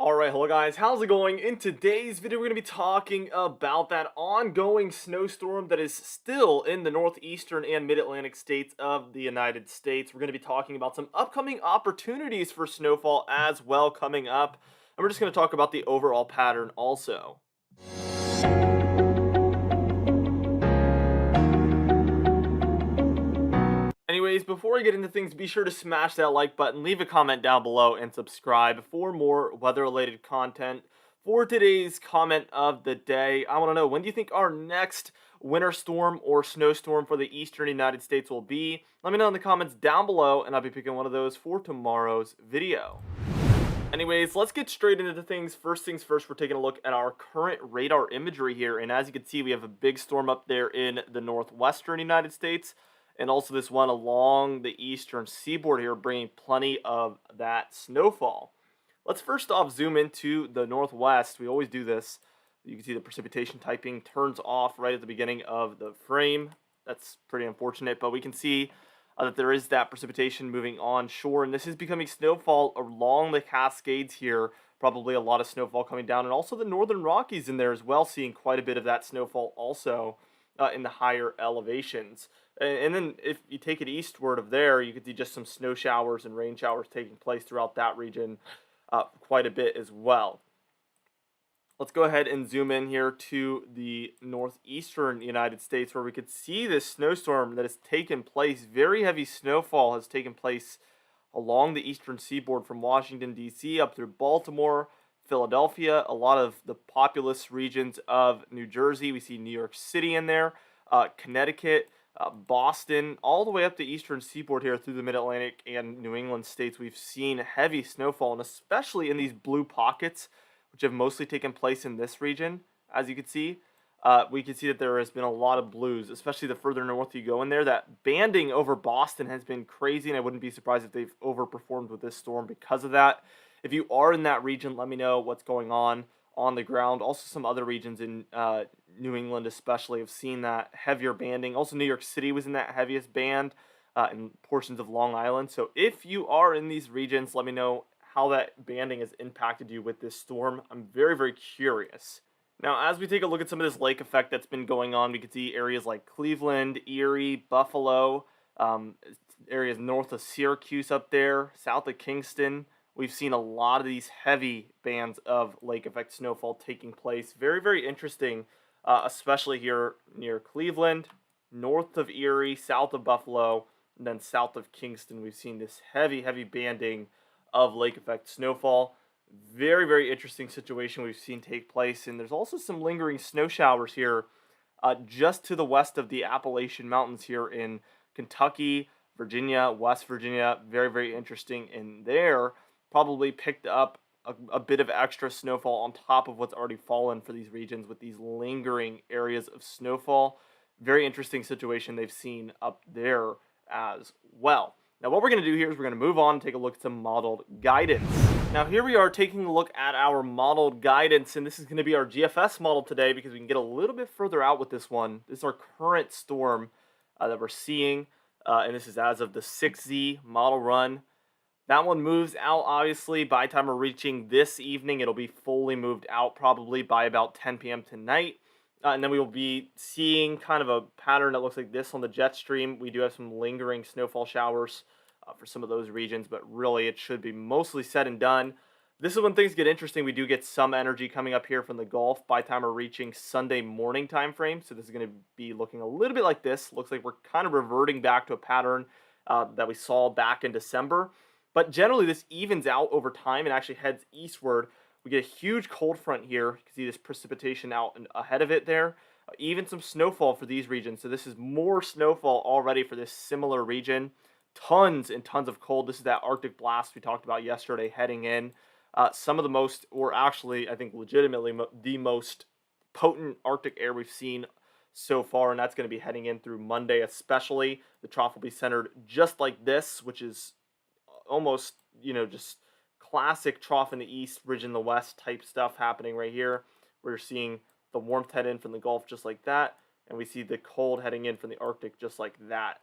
Alright, hello guys, how's it going? In today's video, we're going to be talking about that ongoing snowstorm that is still in the northeastern and mid-Atlantic states of the United States. We're going to be talking about some upcoming opportunities for snowfall as well coming up. And we're just going to talk about the overall pattern also. Anyways, before we get into things, be sure to smash that like button, leave a comment down below, and subscribe for more weather-related content. For today's comment of the day, I want to know, when do you think our next winter storm or snowstorm for the eastern United States will be? Let me know in the comments down below, and I'll be picking one of those for tomorrow's video. Anyways, let's get straight into things. First things first, we're taking a look at our current radar imagery here, and as you can see, we have a big storm up there in the northwestern United States, and also this one along the eastern seaboard here, bringing plenty of that snowfall. Let's first off zoom into the northwest. We always do this. You can see the precipitation typing turns off right at the beginning of the frame. That's pretty unfortunate, but we can see that there is that precipitation moving onshore, and this is becoming snowfall along the Cascades here. Probably a lot of snowfall coming down, and also the northern Rockies in there as well, seeing quite a bit of that snowfall also in the higher elevations. And then if you take it eastward of there, you can see just some snow showers and rain showers taking place throughout that region quite a bit as well. Let's go ahead and zoom in here to the northeastern United States, where we could see this snowstorm that has taken place. Very heavy snowfall has taken place along the eastern seaboard from Washington, D.C. up through Baltimore, Philadelphia, a lot of the populous regions of New Jersey. We see New York City in there, Connecticut, Boston, all the way up the eastern seaboard here through the mid-Atlantic and New England states. We've seen heavy snowfall, and especially in these blue pockets, which have mostly taken place in this region. As you can see, we can see that there has been a lot of blues, especially the further north you go in there. That banding over Boston has been crazy, and I wouldn't be surprised if they've overperformed with this storm because of that. If you are in that region, let me know what's going on the ground. Also, some other regions in New England especially have seen that heavier banding. Also, New York City was in that heaviest band, and portions of Long Island. So if you are in these regions, let me know how that banding has impacted you with this storm. I'm very, very curious. Now, as we take a look at some of this lake effect that's been going on, we can see areas like Cleveland, Erie, Buffalo, areas north of Syracuse up there, south of Kingston. We've seen a lot of these heavy bands of lake effect snowfall taking place. Very, very interesting, especially here near Cleveland, north of Erie, south of Buffalo, and then south of Kingston. We've seen this heavy, heavy banding of lake effect snowfall. Very, very interesting situation we've seen take place. And there's also some lingering snow showers here just to the west of the Appalachian Mountains here in Kentucky, Virginia, West Virginia. Very, very interesting in there. Probably picked up a bit of extra snowfall on top of what's already fallen for these regions with these lingering areas of snowfall. Very interesting situation they've seen up there as well. Now, what we're going to do here is we're going to move on and take a look at some modeled guidance. Now, here we are taking a look at our modeled guidance, and this is going to be our GFS model today because we can get a little bit further out with this one. This is our current storm that we're seeing, and this is as of the 6Z model run. That one moves out, obviously, by the time we're reaching this evening. It'll be fully moved out probably by about 10 p.m. tonight. And then we will be seeing kind of a pattern that looks like this on the jet stream. We do have some lingering snowfall showers for some of those regions, but really it should be mostly said and done. This is when things get interesting. We do get some energy coming up here from the Gulf by the time we're reaching Sunday morning time frame. So this is going to be looking a little bit like this. Looks like we're kind of reverting back to a pattern that we saw back in December. But generally this evens out over time and actually heads eastward. We get a huge cold front here. You can see this precipitation out and ahead of it there. Even some snowfall for these regions. So this is more snowfall already for this similar region. Tons and tons of cold. This is that Arctic blast we talked about yesterday heading in. Some of the most, or actually I think legitimately the most potent Arctic air we've seen so far. And that's going to be heading in through Monday especially. The trough will be centered just like this, which is almost, just classic trough in the east, ridge in the west type stuff happening right here. We're seeing the warmth head in from the Gulf just like that, and we see the cold heading in from the Arctic just like that.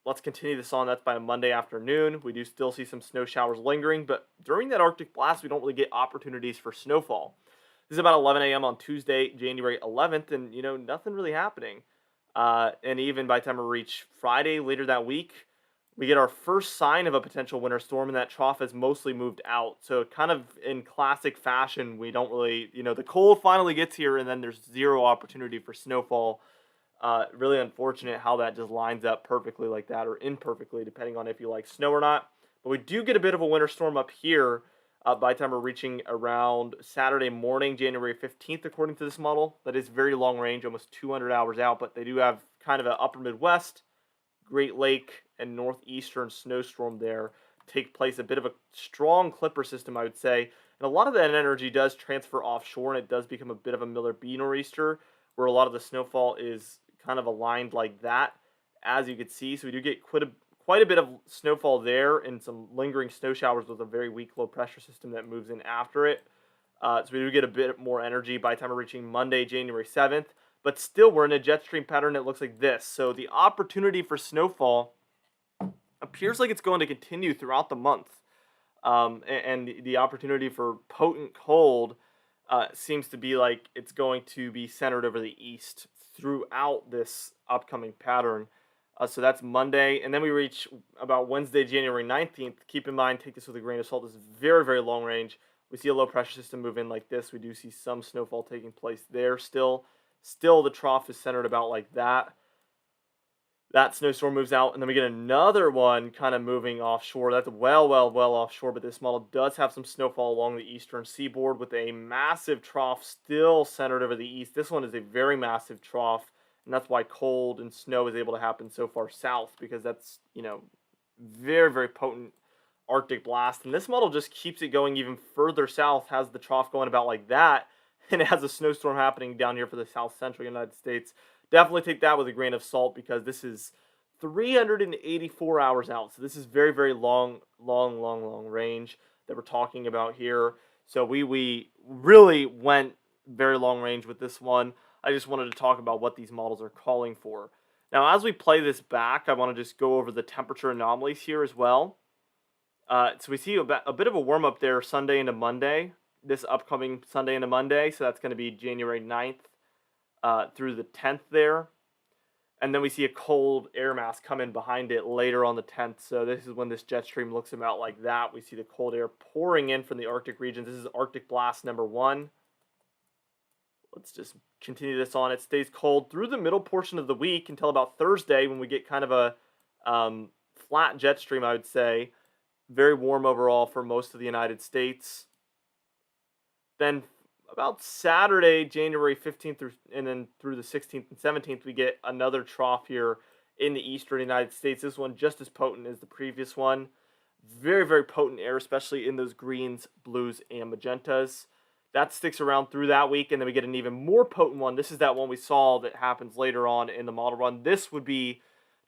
let's continue this on. That's by Monday afternoon. We do still see some snow showers lingering, but during that Arctic blast, we don't really get opportunities for snowfall. This is about 11 a.m. on Tuesday, January 11th, and nothing really happening. And even by the time we reach Friday later that week, we get our first sign of a potential winter storm, and that trough has mostly moved out. So, kind of in classic fashion, we don't really, the cold finally gets here, and then there's zero opportunity for snowfall. Really unfortunate how that just lines up perfectly like that, or imperfectly, depending on if you like snow or not. But we do get a bit of a winter storm up here by the time we're reaching around Saturday morning, January 15th, according to this model. That is very long range, almost 200 hours out, but they do have kind of an upper Midwest, Great Lake, and northeastern snowstorm there take place. A bit of a strong clipper system, I would say. And a lot of that energy does transfer offshore, and it does become a bit of a Miller B nor'easter, where a lot of the snowfall is kind of aligned like that, as you can see. So we do get quite a bit of snowfall there, and some lingering snow showers with a very weak low pressure system that moves in after it. So we do get a bit more energy by the time we're reaching Monday, January 7th. But still, we're in a jet stream pattern that looks like this. So the opportunity for snowfall appears like it's going to continue throughout the month. And the opportunity for potent cold seems to be like it's going to be centered over the east throughout this upcoming pattern. So that's Monday. And then we reach about Wednesday, January 19th. Keep in mind, take this with a grain of salt. This is very, very long range. We see a low pressure system move in like this. We do see some snowfall taking place there still. Still, the trough is centered about like that. That snowstorm moves out, and then we get another one kind of moving offshore. That's well offshore, but this model does have some snowfall along the eastern seaboard with a massive trough still centered over the east. This one is a very massive trough, and that's why cold and snow is able to happen so far south, because that's, very, very potent Arctic blast. And this model just keeps it going even further south, has the trough going about like that, and it has a snowstorm happening down here for the south central United States. Definitely take that with a grain of salt, because this is 384 hours out. So this is very, very long range that we're talking about here. So we really went very long range with this one. I just wanted to talk about what these models are calling for. Now, as we play this back, I want to just go over the temperature anomalies here as well. So we see a bit of a warm-up there Sunday into Monday, this upcoming Sunday into Monday. So that's going to be January 9th. Through the 10th there. And then we see a cold air mass come in behind it later on the 10th. So this is when this jet stream looks about like that. We see the cold air pouring in from the Arctic regions. This is Arctic blast number 1. Let's just continue this on. It stays cold through the middle portion of the week until about Thursday, when we get kind of a flat jet stream, I would say. Very warm overall for most of the United States. Then about Saturday, January 15th, and then through the 16th and 17th, we get another trough here in the eastern United States. This one just as potent as the previous one. Very, very potent air, especially in those greens, blues, and magentas. That sticks around through that week, and then we get an even more potent one. This is that one we saw that happens later on in the model run. This would be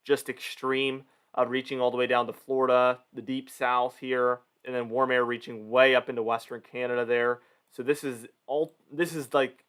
just extreme, reaching all the way down to Florida, the deep south here, and then warm air reaching way up into western Canada there. So this is like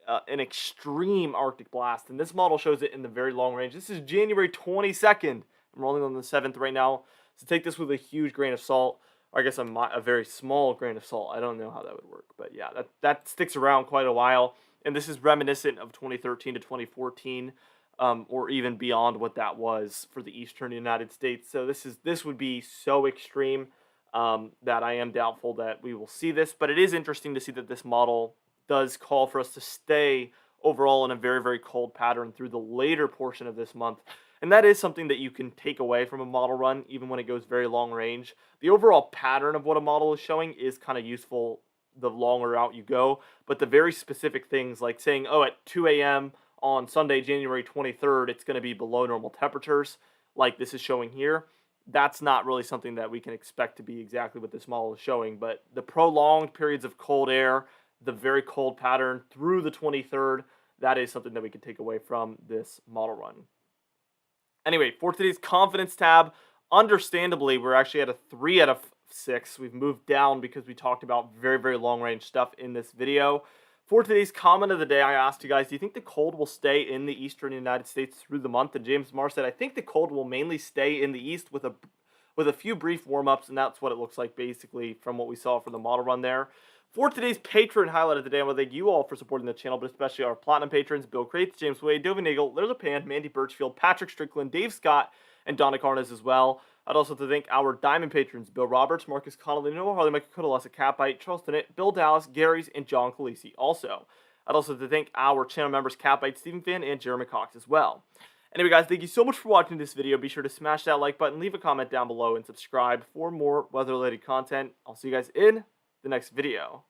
an extreme Arctic blast, and this model shows it in the very long range. This is January 22nd. I'm rolling on the 7th right now, so take this with a huge grain of salt, or I guess a very small grain of salt. I don't know how that would work, but yeah, that sticks around quite a while, and this is reminiscent of 2013 to 2014, or even beyond what that was for the eastern United States. So this would be so extreme. That I am doubtful that we will see this, but it is interesting to see that this model does call for us to stay overall in a very, very cold pattern through the later portion of this month. And that is something that you can take away from a model run, even when it goes very long range. The overall pattern of what a model is showing is kind of useful the longer out you go, but the very specific things like saying, oh, at 2 a.m. on Sunday, January 23rd, it's going to be below normal temperatures, like this is showing here. That's not really something that we can expect to be exactly what this model is showing, but the prolonged periods of cold air, the very cold pattern through the 23rd, that is something that we can take away from this model run. Anyway, for today's confidence tab, understandably, we're actually at a 3 out of 6. We've moved down because we talked about very, very long range stuff in this video. For today's comment of the day, I asked you guys, do you think the cold will stay in the eastern United States through the month? And James Marr said, I think the cold will mainly stay in the east with a few brief warm-ups, and that's what it looks like basically from what we saw from the model run there. For today's patron highlight of the day, I want to thank you all for supporting the channel, but especially our platinum patrons, Bill Crates, James Wade, Dovin Nagel, Little Pan, Mandy Birchfield, Patrick Strickland, Dave Scott, and Donna Carnes as well. I'd also like to thank our diamond patrons, Bill Roberts, Marcus Connolly, Noah Harley, Michael Kudalasa, Catbite, Charles Tennant, Bill Dallas, Gary's, and John Khaleesi also. I'd also like to thank our channel members, Catbite, Stephen Fan, and Jeremy Cox as well. Anyway, guys, thank you so much for watching this video. Be sure to smash that like button, leave a comment down below, and subscribe for more weather-related content. I'll see you guys in the next video.